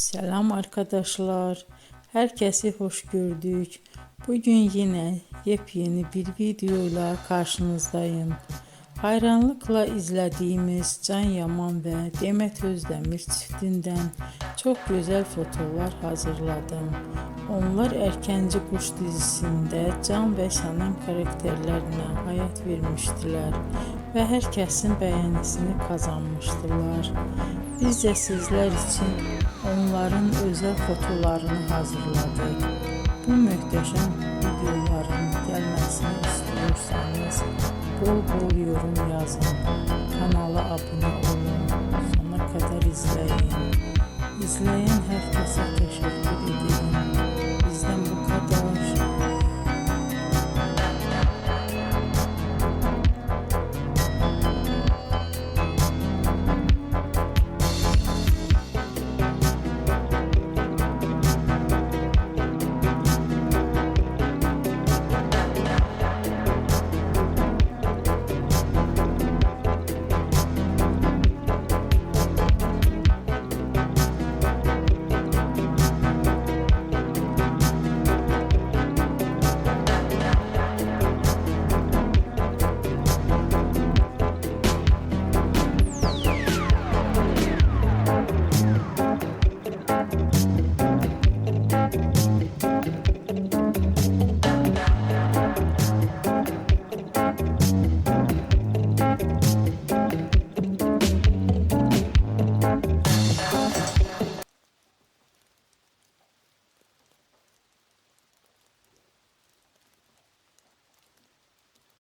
Selam arkadaşlar. Herkesi hoş gördük. Bugün yine yepyeni bir videoyla karşınızdayım. Hayranlıkla izlediğimiz Can Yaman ve Demet Özdemir çiftinden çok güzel fotolar hazırladım. Onlar Erkenci Kuş dizisinde Can ve Sənem karakterlerine hayat vermiştiler ve herkesin beğenisini kazanmıştılar. Biz de sizler için onların özel fotolarını hazırladık. Bu muhteşem videoların gelmesini istiyorsanız bol bol yorum yazın, kanala abone olun, sona kadar izleyin. İzleyen herkese teşekkür